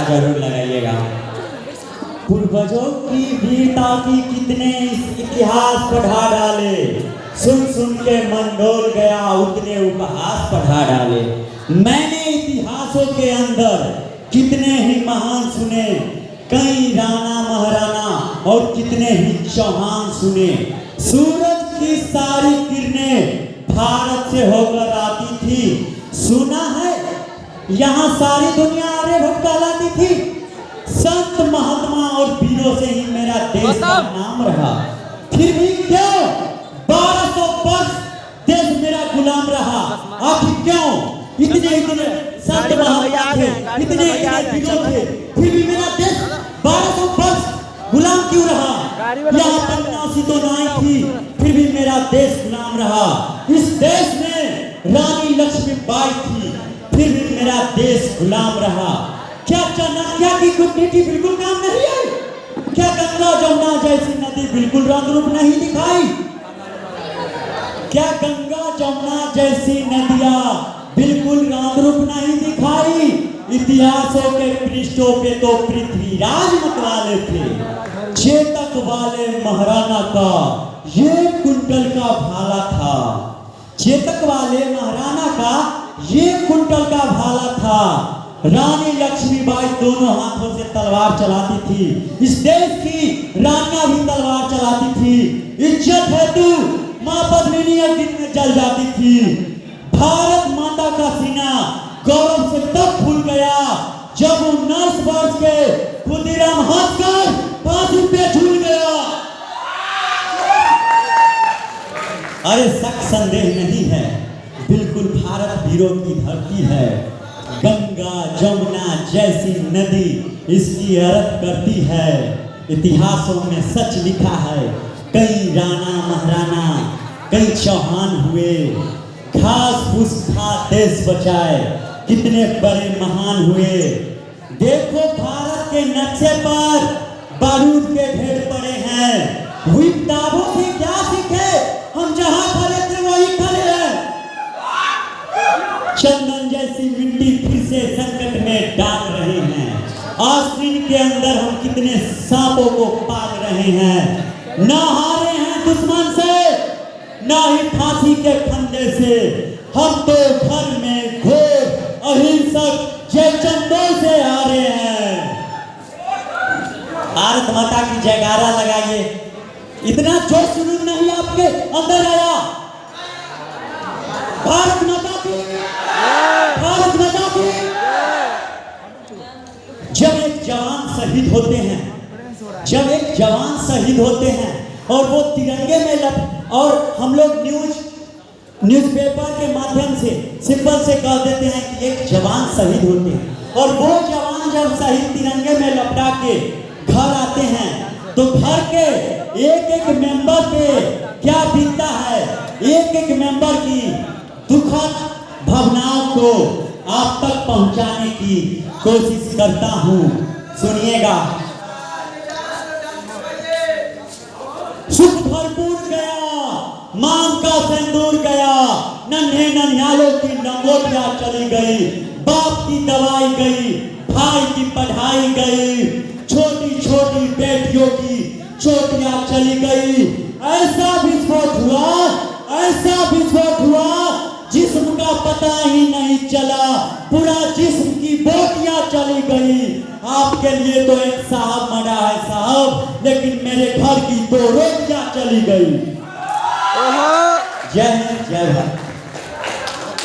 जरूर लगाइएगा। पूर्वजों की वीरता की कितने इतिहास पढ़ा डाले, सुन सुन के मन डोल गया उतने उपहास पढ़ा डाले। मैंने इतिहासों के अंदर कितने ही महान सुने, कई राणा महाराणा और कितने ही चौहान सुने। सूरज की सारी किरणें भारत से होकर आती थी। सुना है यहाँ सारी दुनिया आर्यभट्ट कहलाती थी। संत महात्मा और वीरों से ही मेरा देश का नाम रहा। फिर भी क्यों 1200 वर्ष देश मेरा गुलाम रहा? आखिर क्यों? इतने संत महात्मा थे, इतने वीरों थे, फिर भी मेरा देश 1200 वर्ष गुलाम क्यों रहा? यहाँ बदमाशी तो नहीं थी, फिर भी मेरा देश गुलाम रहा। इस देश में रानी लक्ष्मीबाई थी, फिर भी मेरा देश गुलाम रहा। क्या चाणक्य की कूटनीति बिल्कुल काम नहीं आई? क्या गंगा जमुना जैसी नदी बिल्कुल रंग रूप नहीं दिखाई? क्या गंगा जमुना जैसी नदियां बिल्कुल रंग रूप नहीं दिखाई? इतिहासों के पृष्ठों पे तो पृथ्वीराज मतवाले थे। चेतक वाले महाराणा का ये कुंटल का भाला था। चेतक वाले महाराणा का ये कुंटल का भाला था। रानी लक्ष्मीबाई दोनों हाथों से तलवार चलाती थी। इस देश की रानियां भी तलवार चलाती थी। इज्जत हेतु मां पद्मिनी अग्नि में जल जाती थी। भारत माता का सीना गौरव से तब फूल गया जब 19 वर्ष के खुदीराम हंसकर फांसी पे झूल गया। अरे शक संदेह नहीं है, बिल्कुल भारत वीरों की धरती है। गंगा जमुना जैसी नदी इसकी अरत करती है। इतिहासों में सच लिखा है, कई राणा महाराणा कई चौहान हुए, घास फूस खा देश बचाए, कितने बड़े महान हुए। देखो भारत के नक्शे पर बारूद के ढेर पड़े हैं। हुई किताबों से क्या सीखे? हम जहां खड़े थे वहीं खड़े हैं। चंदन जैसी मिट्टी फिर से संकट में डाल रहे हैं। आश्विन के अंदर हम कितने सांपों को पाल रहे हैं। ना हारे हैं दुश्मन से, ना ही फांसी के फंदे से। हम तो घर में घोर अहिंसक जयचंदों से हारे हैं। भारत माता की जयकारा लगाइए। इतना जोश जुनून नहीं आपके अंदर आया? भारत माता की, भारत माता की। जब एक जवान शहीद होते हैं, जब एक जवान शहीद होते हैं और वो तिरंगे में और हम लोग न्यूज़पेपर के माध्यम से सिंपल से कह देते हैं कि एक जवान शहीद होते हैं, और वो जवान जब शहीद तिरंगे में लपटा के घर आते हैं तो घर के एक एक मेंबर पे क्या बीतता है। एक एक मेंबर की दुखद भावनाओं को आप तक पहुंचाने की कोशिश करता हूं। सुनिएगा। सुख भरपूर गया, मांग का सिंदूर गया, नन्हे नन्हालों की लंगोटियां चली गई, बाप की दवाई गई, भाई की पढ़ाई गई, छोटी छोटी बेटियों की चोटियां चली गई। ऐसा विस्फोट हुआ, ऐसा विस्फोट हुआ जिस्म का पता ही नहीं चला, पूरा जिस्म की बोटियां चली गई। आपके लिए तो एक साहब मरा है साहब, लेकिन मेरे घर की 2 रोटियां चली गई। जय हिंद, जय भारत।